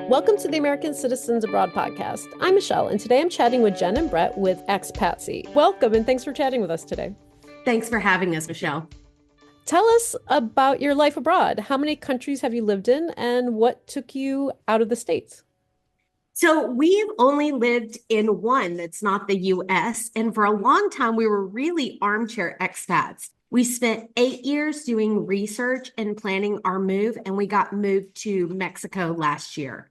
Welcome to the American Citizens Abroad podcast. I'm Michelle, and today I'm chatting with Jen and Brett with Expatsi. Welcome, and thanks for chatting with us today. Thanks for having us, Michelle. Tell us about your life abroad. How many countries have you lived in, and what took you out of the States? So we've only lived in one that's not the US. And for a long time, we were really armchair expats. We spent 8 years doing research and planning our move, and we got moved to Mexico last year.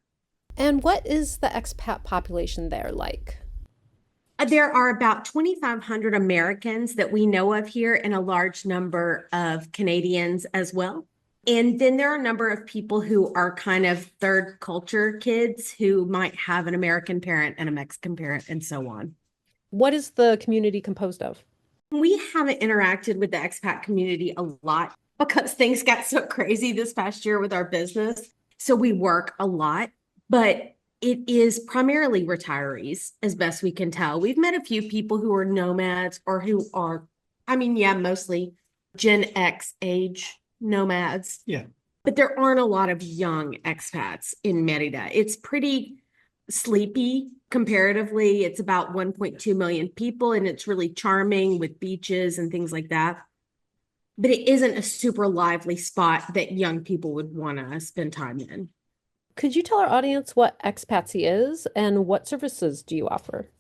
And what is the expat population there like? There are about 2,500 Americans that we know of here and a large number of Canadians as well. And then there are a number of people who are kind of third culture kids who might have an American parent and a Mexican parent and so on. What is the community composed of? We haven't interacted with the expat community a lot because things got so crazy this past year with our business. So we work a lot, but it is primarily retirees as best we can tell. We've met a few people who are nomads or who are, mostly Gen X age nomads. Yeah. But there aren't a lot of young expats in Merida. It's pretty sleepy comparatively. It's about 1.2 million people, and it's really charming with beaches and things like that. But it isn't a super lively spot that young people would want to spend time in. Could you tell our audience what Expatsi is and what services do you offer?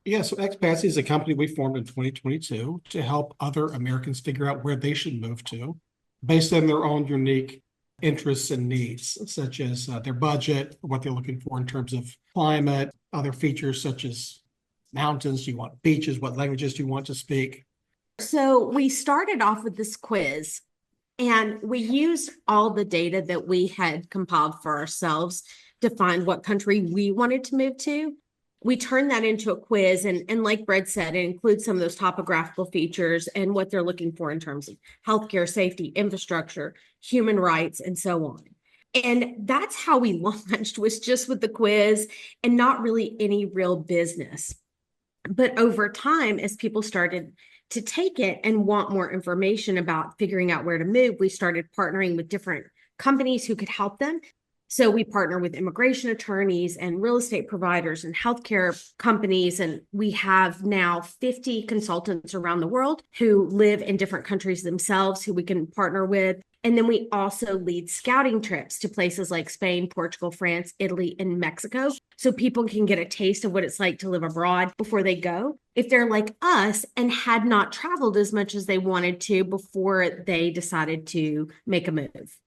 Yeah, so Expatsi is a company we formed in 2022 to help other Americans figure out where they should move to based on their own unique interests and needs, such as their budget, what they're looking for in terms of climate, other features such as mountains, do you want beaches, what languages do you want to speak? So we started off with this quiz, and we used all the data that we had compiled for ourselves to find what country we wanted to move to. We turned that into a quiz, and like Brett said, it includes some of those topographical features and what they're looking for in terms of healthcare, safety, infrastructure, human rights, and so on. And that's how we launched, was just with the quiz and not really any real business. But over time, as people started to take it and want more information about figuring out where to move, we started partnering with different companies who could help them. So we partner with immigration attorneys and real estate providers and healthcare companies. And we have now 50 consultants around the world who live in different countries themselves who we can partner with. And then we also lead scouting trips to places like Spain, Portugal, France, Italy, and Mexico. So people can get a taste of what it's like to live abroad before they go, if they're like us and had not traveled as much as they wanted to before they decided to make a move.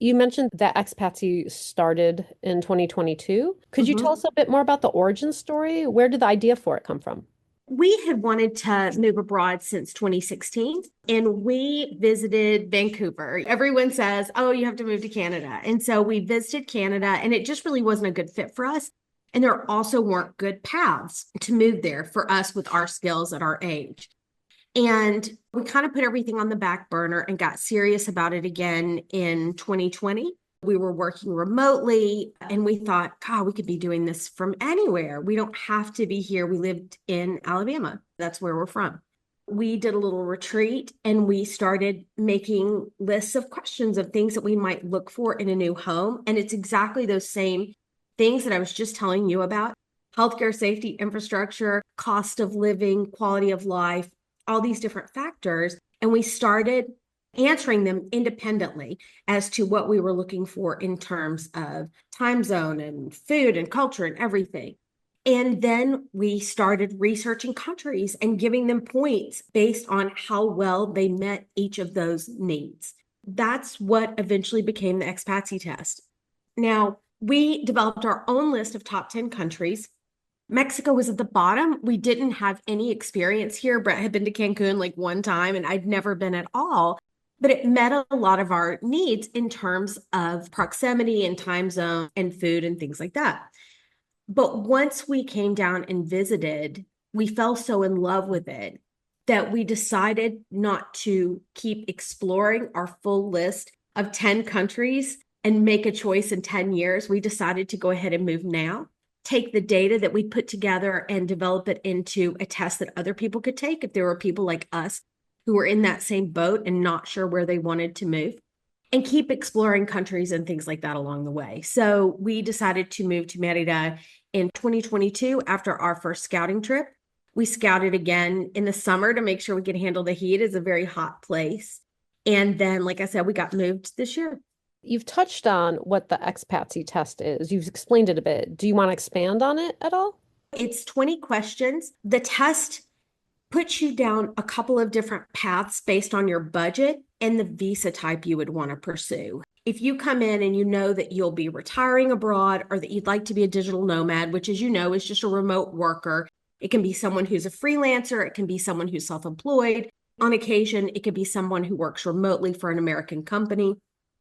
You mentioned that Expatsi started in 2022. Could you tell us a bit more about the origin story? Where did the idea for it come from? We had wanted to move abroad since 2016, and we visited Vancouver. Everyone says, oh, you have to move to Canada. And so we visited Canada, and it just really wasn't a good fit for us. And there also weren't good paths to move there for us with our skills at our age. And we kind of put everything on the back burner and got serious about it again in 2020. We were working remotely, and we thought, God, we could be doing this from anywhere. We don't have to be here. We lived in Alabama. That's where we're from. We did a little retreat, and we started making lists of questions of things that we might look for in a new home. And it's exactly those same things that I was just telling you about: healthcare, safety, infrastructure, cost of living, quality of life, all these different factors. And we started answering them independently as to what we were looking for in terms of time zone and food and culture and everything. And then we started researching countries and giving them points based on how well they met each of those needs. That's what eventually became the Expatsi test. Now, we developed our own list of top 10 countries. Mexico was at the bottom. We didn't have any experience here. Brett had been to Cancun like one time, and I'd never been at all. But it met a lot of our needs in terms of proximity and time zone and food and things like that. But once we came down and visited, we fell so in love with it that we decided not to keep exploring our full list of 10 countries and make a choice in 10 years. We decided to go ahead and move now, take the data that we put together and develop it into a test that other people could take if there were people like us who were in that same boat and not sure where they wanted to move. and keep exploring countries and things like that along the way. So we decided to move to Merida in 2022 after our first scouting trip. We scouted again in the summer to make sure we could handle the heat. It's a very hot place. And then, like I said, we got moved this year. You've touched on what the Expatsi test is. You've explained it a bit. Do you want to expand on it at all? It's 20 questions. The test puts you down a couple of different paths based on your budget and the visa type you would want to pursue. If you come in and you know that you'll be retiring abroad or that you'd like to be a digital nomad, which, as you know, is just a remote worker, it can be someone who's a freelancer, it can be someone who's self-employed. On occasion, it could be someone who works remotely for an American company.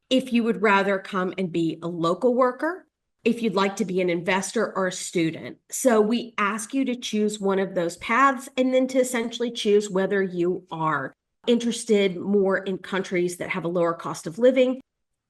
If you would rather come and be a local worker, if you'd like to be an investor or a student. So we ask you to choose one of those paths and then to essentially choose whether you are interested more in countries that have a lower cost of living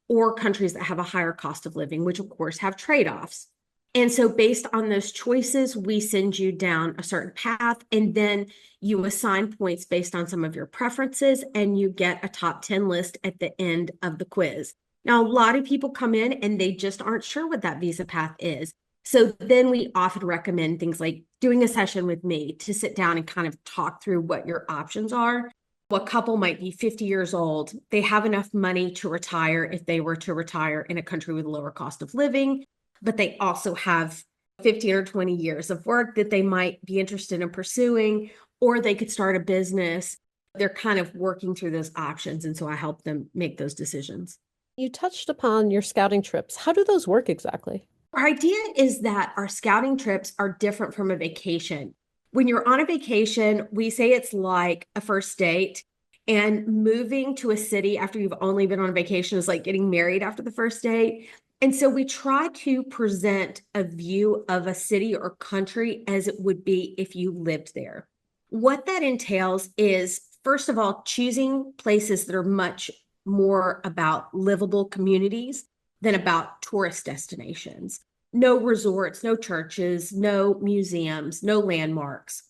or countries that have a higher cost of living, which of course have trade-offs. And so based on those choices, we send you down a certain path, and then you assign points based on some of your preferences, and you get a top 10 list at the end of the quiz. Now, a lot of people come in and they just aren't sure what that visa path is. So then we often recommend things like doing a session with me to sit down and kind of talk through what your options are. A couple might be 50 years old. They have enough money to retire if they were to retire in a country with a lower cost of living, but they also have 15 or 20 years of work that they might be interested in pursuing, or they could start a business. They're kind of working through those options. And so I help them make those decisions. You touched upon your scouting trips. How do those work exactly? Our idea is that our scouting trips are different from a vacation. When you're on a vacation, we say it's like a first date, and moving to a city after you've only been on vacation is like getting married after the first date. And so we try to present a view of a city or country as it would be if you lived there. What that entails is, first of all, choosing places that are much more about livable communities than about tourist destinations. No resorts, no churches, no museums, no landmarks.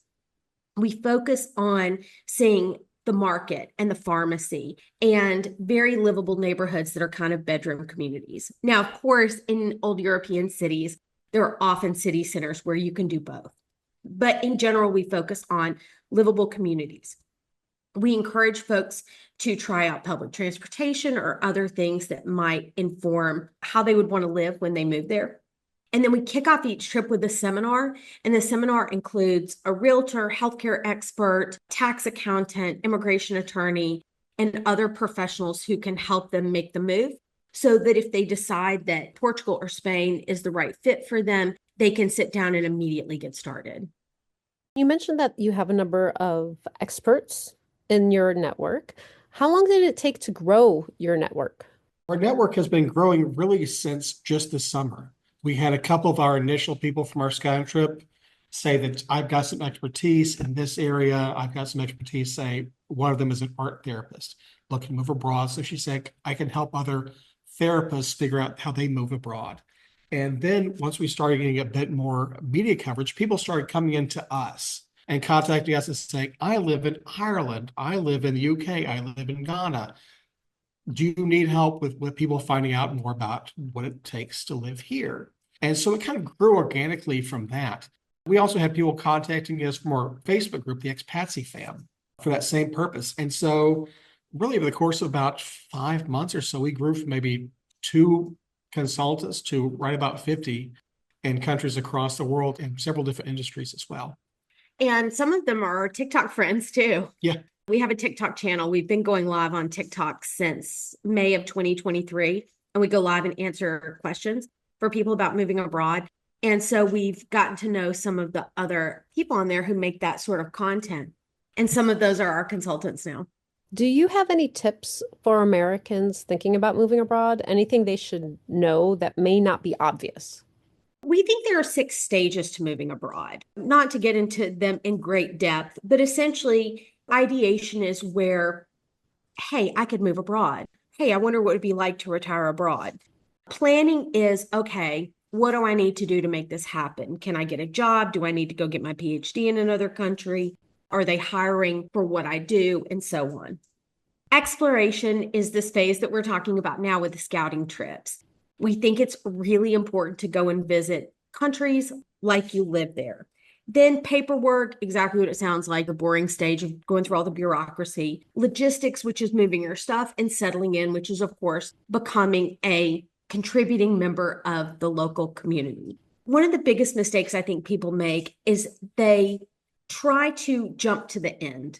We focus on seeing the market and the pharmacy and very livable neighborhoods that are kind of bedroom communities. Now, of course, in old European cities, there are often city centers where you can do both. But in general, we focus on livable communities. We encourage folks to try out public transportation or other things that might inform how they would want to live when they move there. And then we kick off each trip with a seminar, and the seminar includes a realtor, healthcare expert, tax accountant, immigration attorney, and other professionals who can help them make the move so that if they decide that Portugal or Spain is the right fit for them, they can sit down and immediately get started. You mentioned that you have a number of experts in your network. How long did it take to grow your network? Our network has been growing really since just this summer. We had a couple of our initial people from our scouting trip say that I've got some expertise in this area. I've got some expertise, say one of them is an art therapist looking to move abroad. So she said, I can help other therapists figure out how they move abroad. And then once we started getting a bit more media coverage, people started coming into us and contacting us and saying, I live in Ireland, I live in the UK, I live in Ghana. Do you need help with people finding out more about what it takes to live here? And so it kind of grew organically from that. We also had people contacting us from our Facebook group, the Expatsi fam, for that same purpose. And so really over the course of about 5 months or so, we grew from maybe 2 consultants to right about 50 in countries across the world in several different industries as well. And some of them are our TikTok friends too. Yeah. We have a TikTok channel. We've been going live on TikTok since May of 2023, and we go live and answer questions for people about moving abroad. And so we've gotten to know some of the other people on there who make that sort of content. And some of those are our consultants now. Do you have any tips for Americans thinking about moving abroad? Anything they should know that may not be obvious? We think there are 6 stages to moving abroad, not to get into them in great depth, but essentially ideation is where, hey, I could move abroad. Hey, I wonder what it'd be like to retire abroad. Planning is, okay, what do I need to do to make this happen? Can I get a job? Do I need to go get my PhD in another country? Are they hiring for what I do? And so on. Exploration is this phase that we're talking about now with the scouting trips. We think it's really important to go and visit countries like you live there. Then paperwork, exactly what it sounds like, the boring stage of going through all the bureaucracy. Logistics, which is moving your stuff, and settling in, which is, of course, becoming a contributing member of the local community. One of the biggest mistakes I think people make is they try to jump to the end,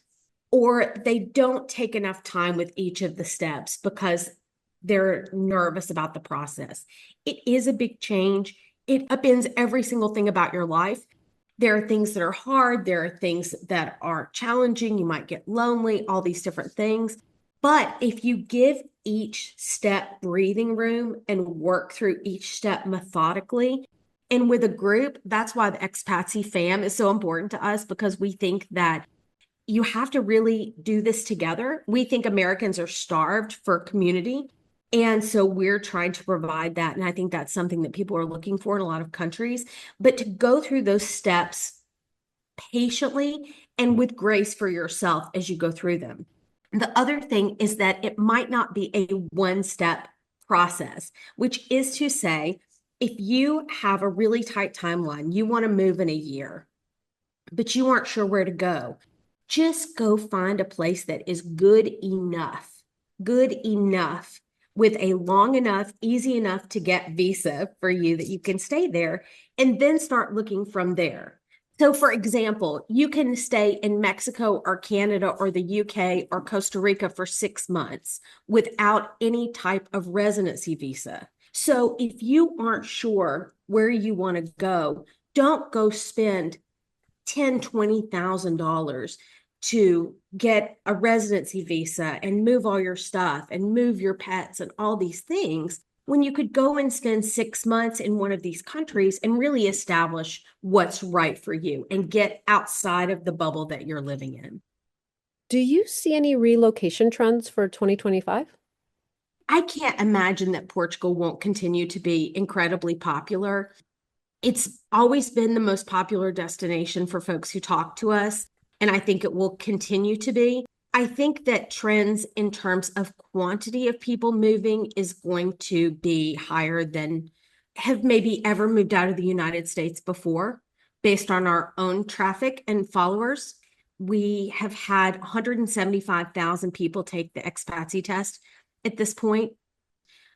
or they don't take enough time with each of the steps because they're nervous about the process. It is a big change. It upends every single thing about your life. There are things that are hard. There are things that are challenging. You might get lonely, all these different things. But if you give each step breathing room and work through each step methodically, and with a group, that's why the Expatsi fam is so important to us, because we think that you have to really do this together. We think Americans are starved for community. And so we're trying to provide that. And I think that's something that people are looking for in a lot of countries. But to go through those steps patiently and with grace for yourself as you go through them. The other thing is that it might not be a one-step process, which is to say, if you have a really tight timeline, you want to move in a year, but you aren't sure where to go, just go find a place that is good enough with a long enough, easy enough to get visa for you that you can stay there, and then start looking from there. So for example, you can stay in Mexico or Canada or the UK or Costa Rica for 6 months without any type of residency visa. So if you aren't sure where you want to go, don't go spend $10,000, $20,000 to get a residency visa and move all your stuff and move your pets and all these things, when you could go and spend 6 months in one of these countries and really establish what's right for you and get outside of the bubble that you're living in. Do you see any relocation trends for 2025? I can't imagine that Portugal won't continue to be incredibly popular. It's always been the most popular destination for folks who talk to us, and I think it will continue to be. I think that trends in terms of quantity of people moving is going to be higher than have maybe ever moved out of the United States before, based on our own traffic and followers. We have had 175,000 people take the Expatsi test at this point.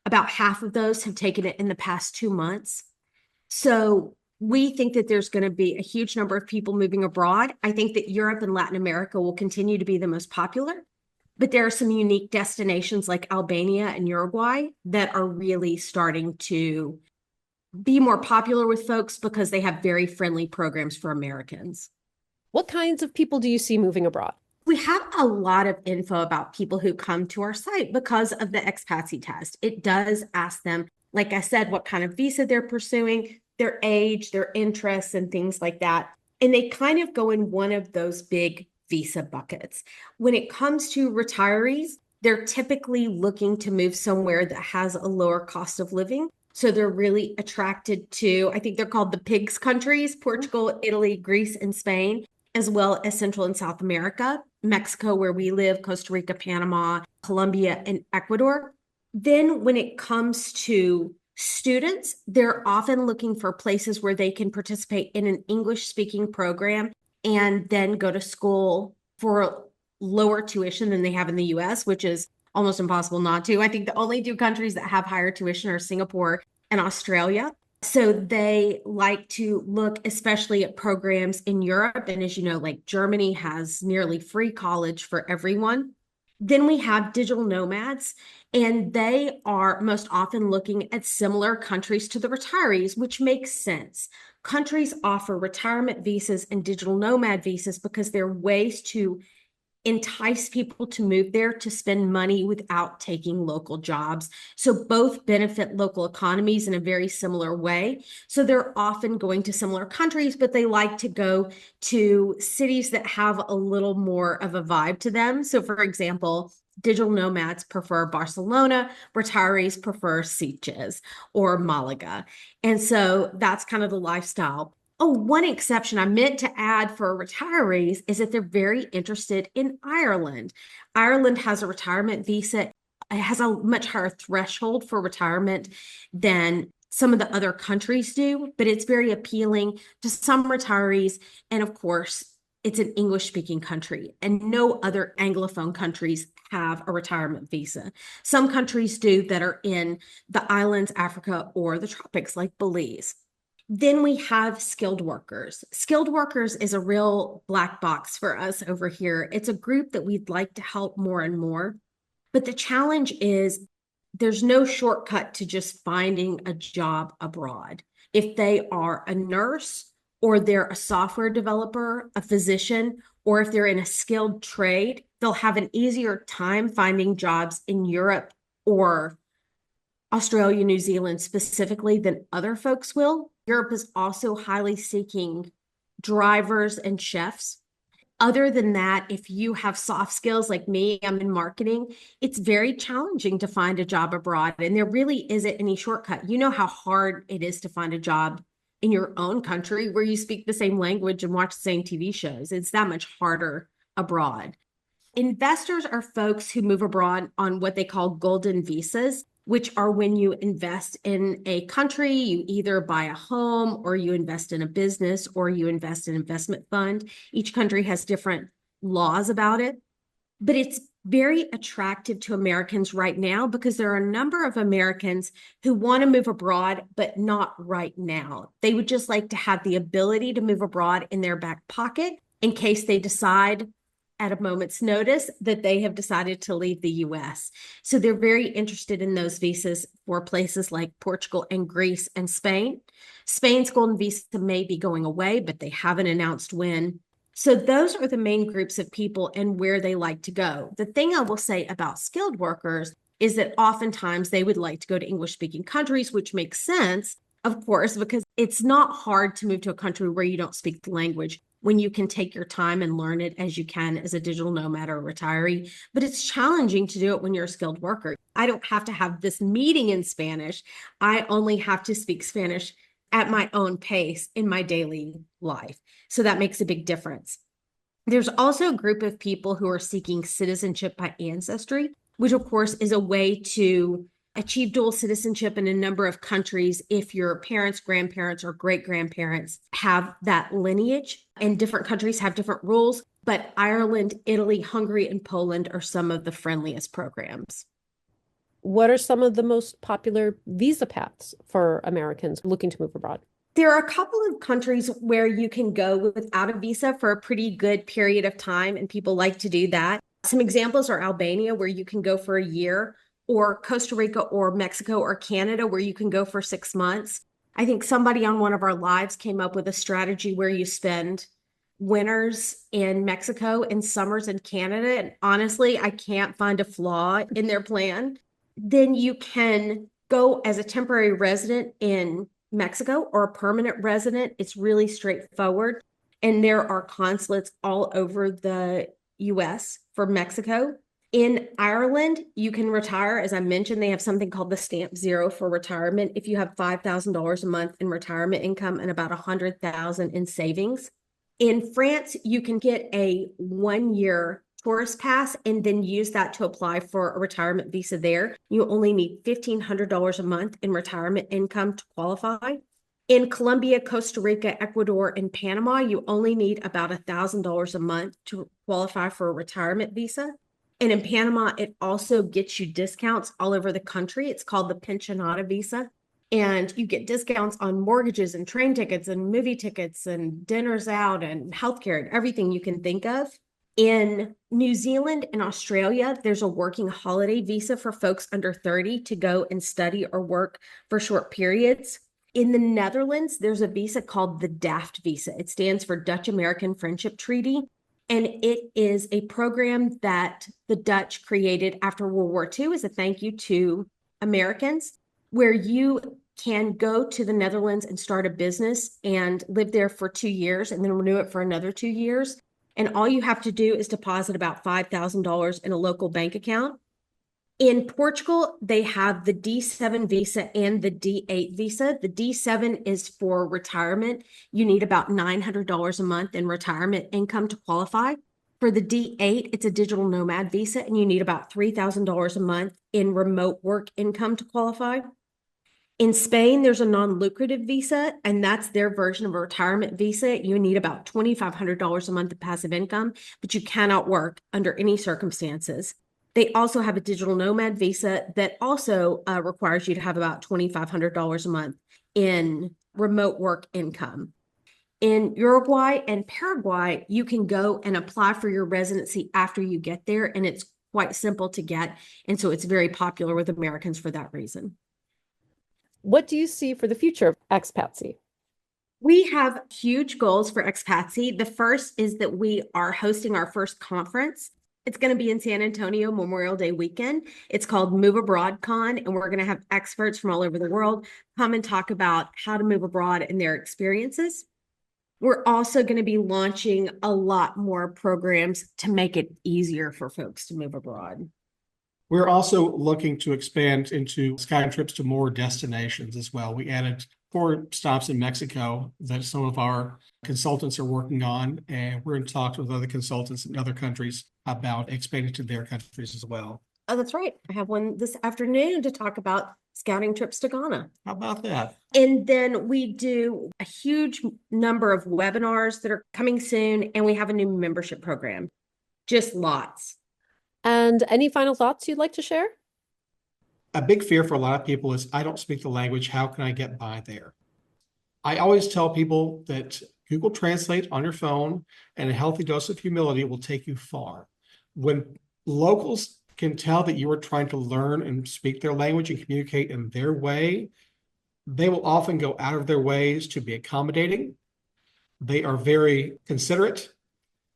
About half of those have taken it in the past 2 months. So we think that there's going to be a huge number of people moving abroad. I think that Europe and Latin America will continue to be the most popular, but there are some unique destinations like Albania and Uruguay that are really starting to be more popular with folks because they have very friendly programs for Americans. What kinds of people do you see moving abroad? We have a lot of info about people who come to our site because of the Expatsi test. It does ask them, like I said, what kind of visa they're pursuing, their age, their interests, and things like that. And they kind of go in one of those big visa buckets. When it comes to retirees, they're typically looking to move somewhere that has a lower cost of living. So they're really attracted to, I think they're called the PIGS countries, Portugal, Italy, Greece, and Spain, as well as Central and South America, Mexico, where we live, Costa Rica, Panama, Colombia, and Ecuador. Then when it comes to students, they're often looking for places where they can participate in an English-speaking program and then go to school for lower tuition than they have in the US, which is almost impossible not to. I think the only two countries that have higher tuition are Singapore and Australia. So they like to look especially at programs in Europe. And as you know, like Germany has nearly free college for everyone. Then we have digital nomads, and they are most often looking at similar countries to the retirees, which makes sense. Countries offer retirement visas and digital nomad visas because they're ways to entice people to move there to spend money without taking local jobs. So both benefit local economies in a very similar way. So they're often going to similar countries, but they like to go to cities that have a little more of a vibe to them. So for example, digital nomads prefer Barcelona, retirees prefer Sitges or Malaga. And so that's kind of the lifestyle. Oh, one exception I meant to add for retirees is that they're very interested in Ireland. Ireland has a retirement visa. It has a much higher threshold for retirement than some of the other countries do, but it's very appealing to some retirees. And of course, it's an English-speaking country, and no other Anglophone countries have a retirement visa. Some countries do that are in the islands, Africa, or the tropics, like Belize. Then we have skilled workers. Skilled workers is a real black box for us over here. It's a group that we'd like to help more and more. But the challenge is there's no shortcut to just finding a job abroad. If they are a nurse or they're a software developer, a physician, or if they're in a skilled trade, they'll have an easier time finding jobs in Europe or Australia, New Zealand specifically than other folks will. Europe is also highly seeking drivers and chefs. Other than that, if you have soft skills like me, I'm in marketing, it's very challenging to find a job abroad. And there really isn't any shortcut. You know how hard it is to find a job in your own country where you speak the same language and watch the same TV shows. It's that much harder abroad. Investors are folks who move abroad on what they call golden visas, which are when you invest in a country, you either buy a home or you invest in a business or you invest in an investment fund. Each country has different laws about it, but it's very attractive to Americans right now because there are a number of Americans who want to move abroad, but not right now. They would just like to have the ability to move abroad in their back pocket in case they decide at a moment's notice that they have decided to leave the US. So they're very interested in those visas for places like Portugal and Greece and Spain. Spain's golden visa may be going away, but they haven't announced when. So those are the main groups of people and where they like to go. The thing I will say about skilled workers is that oftentimes they would like to go to English-speaking countries, which makes sense, of course, because it's not hard to move to a country where you don't speak the language when you can take your time and learn it as you can as a digital nomad or retiree. But it's challenging to do it when you're a skilled worker. I don't have to have this meeting in Spanish. I only have to speak Spanish at my own pace in my daily life. So that makes a big difference. There's also a group of people who are seeking citizenship by ancestry, which of course is a way to achieve dual citizenship in a number of countries if your parents, grandparents, or great-grandparents have that lineage. And different countries have different rules, but Ireland, Italy, Hungary, and Poland are some of the friendliest programs. What are some of the most popular visa paths for Americans looking to move abroad? There are a couple of countries where you can go without a visa for a pretty good period of time, and people like to do that. Some examples are Albania, where you can go for a year, or Costa Rica or Mexico or Canada, where you can go for 6 months. I think somebody on one of our lives came up with a strategy where you spend winters in Mexico and summers in Canada. And honestly, I can't find a flaw in their plan. Then you can go as a temporary resident in Mexico or a permanent resident. It's really straightforward. And there are consulates all over the US for Mexico. In Ireland, you can retire. As I mentioned, they have something called the Stamp Zero for retirement. If you have $5,000 a month in retirement income and about $100,000 in savings. In France, you can get a 1-year tourist pass and then use that to apply for a retirement visa there. You only need $1,500 a month in retirement income to qualify. In Colombia, Costa Rica, Ecuador, and Panama, you only need about $1,000 a month to qualify for a retirement visa. And in Panama, it also gets you discounts all over the country. It's called the Pensionata visa. And you get discounts on mortgages and train tickets and movie tickets and dinners out and healthcare and everything you can think of. In New Zealand and Australia, there's a working holiday visa for folks under 30 to go and study or work for short periods. In the Netherlands, there's a visa called the DAFT visa. It stands for Dutch American Friendship Treaty. And it is a program that the Dutch created after World War II as a thank you to Americans, where you can go to the Netherlands and start a business and live there for 2 years and then renew it for another 2 years. And all you have to do is deposit about $5,000 in a local bank account. In Portugal, they have the D7 visa and the D8 visa. The D7 is for retirement. You need about $900 a month in retirement income to qualify. For the D8, it's a digital nomad visa, and you need about $3,000 a month in remote work income to qualify. In Spain, there's a non-lucrative visa, and that's their version of a retirement visa. You need about $2,500 a month of passive income, but you cannot work under any circumstances. They also have a digital nomad visa that also requires you to have about $2,500 a month in remote work income. In Uruguay and Paraguay, you can go and apply for your residency after you get there, and it's quite simple to get. And so it's very popular with Americans for that reason. What do you see for the future of Expatsi? We have huge goals for Expatsi. The first is that we are hosting our first conference. It's going to be in San Antonio Memorial Day weekend. It's called Move Abroad Con, and we're going to have experts from all over the world come and talk about how to move abroad and their experiences. We're also going to be launching a lot more programs to make it easier for folks to move abroad. We're also looking to expand into sky trips to more destinations as well. We added 4 stops in Mexico that some of our consultants are working on, and we're in talks with other consultants in other countries about expanding to their countries as well. Oh, that's right. I have one this afternoon to talk about scouting trips to Ghana. How about that? And then we do a huge number of webinars that are coming soon, and we have a new membership program. Just lots. And any final thoughts you'd like to share? A big fear for a lot of people is, I don't speak the language. How can I get by there? I always tell people that Google Translate on your phone and a healthy dose of humility will take you far. When locals can tell that you are trying to learn and speak their language and communicate in their way, they will often go out of their ways to be accommodating. They are very considerate,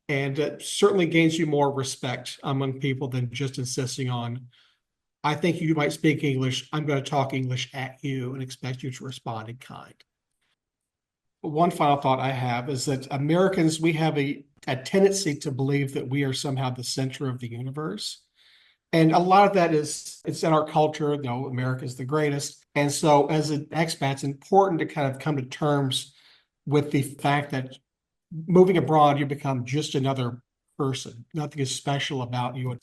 and it certainly gains you more respect among people than just insisting on, I think you might speak English, I'm going to talk English at you and expect you to respond in kind. One final thought I have is that Americans, we have a tendency to believe that we are somehow the center of the universe. And a lot of that is, it's in our culture, you know, America is the greatest. And so as an expat, it's important to kind of come to terms with the fact that moving abroad, you become just another person. Nothing is special about you.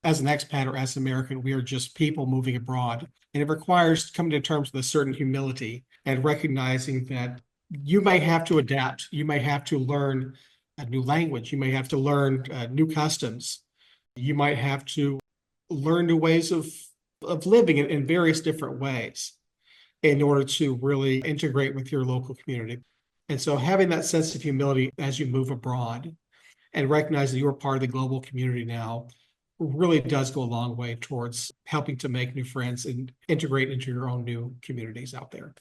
As an expat or as an American, we are just people moving abroad. And it requires coming to terms with a certain humility and recognizing that you may have to adapt. You may have to learn a new language. You may have to learn new customs. You might have to learn new ways of living in various different ways in order to really integrate with your local community. And so having that sense of humility as you move abroad and recognize that you're part of the global community now really does go a long way towards helping to make new friends and integrate into your own new communities out there.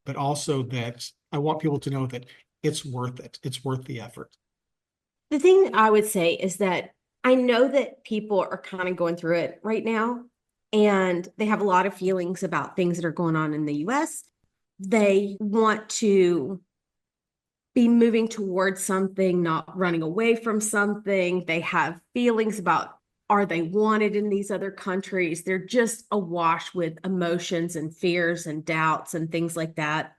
But also that I want people to know that it's worth it. It's worth the effort. The thing I would say is that I know that people are kind of going through it right now, and they have a lot of feelings about things that are going on in the US. They want to be moving towards something, not running away from something. They have feelings about, are they wanted in these other countries? They're just awash with emotions and fears and doubts and things like that.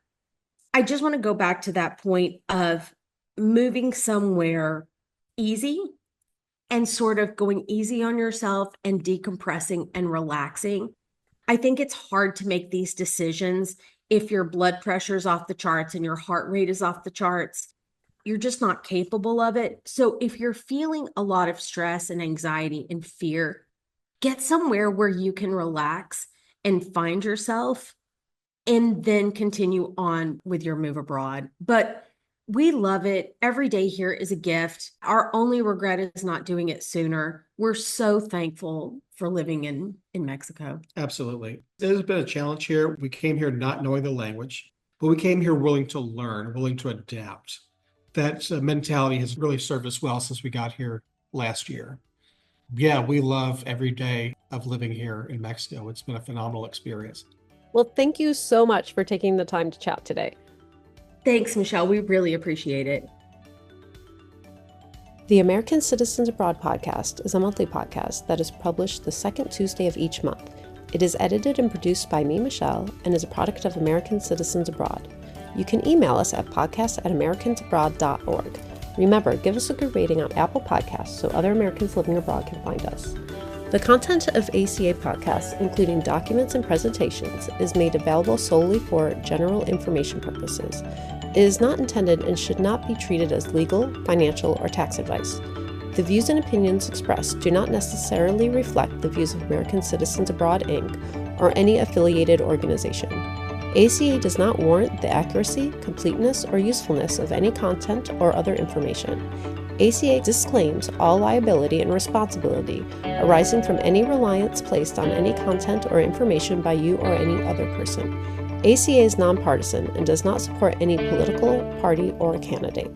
I just want to go back to that point of moving somewhere easy and sort of going easy on yourself and decompressing and relaxing. I think it's hard to make these decisions if your blood pressure is off the charts and your heart rate is off the charts. You're just not capable of it. So if you're feeling a lot of stress and anxiety and fear, get somewhere where you can relax and find yourself, and then continue on with your move abroad. But we love it. Every day here is a gift. Our only regret is not doing it sooner. We're so thankful for living in Mexico. Absolutely. It has been a challenge here. We came here not knowing the language, but we came here willing to learn, willing to adapt. That mentality has really served us well since we got here last year. Yeah, we love every day of living here in Mexico. It's been a phenomenal experience. Well, thank you so much for taking the time to chat today. Thanks, Michelle. We really appreciate it. The American Citizens Abroad podcast is a monthly podcast that is published the second Tuesday of each month. It is edited and produced by me, Michelle, and is a product of American Citizens Abroad. You can email us at podcast@americansabroad.org. Remember, give us a good rating on Apple Podcasts so other Americans living abroad can find us. The content of ACA podcasts, including documents and presentations, is made available solely for general information purposes. It is not intended and should not be treated as legal, financial, or tax advice. The views and opinions expressed do not necessarily reflect the views of American Citizens Abroad, Inc., or any affiliated organization. ACA does not warrant the accuracy, completeness, or usefulness of any content or other information. ACA disclaims all liability and responsibility arising from any reliance placed on any content or information by you or any other person. ACA is nonpartisan and does not support any political party or candidate.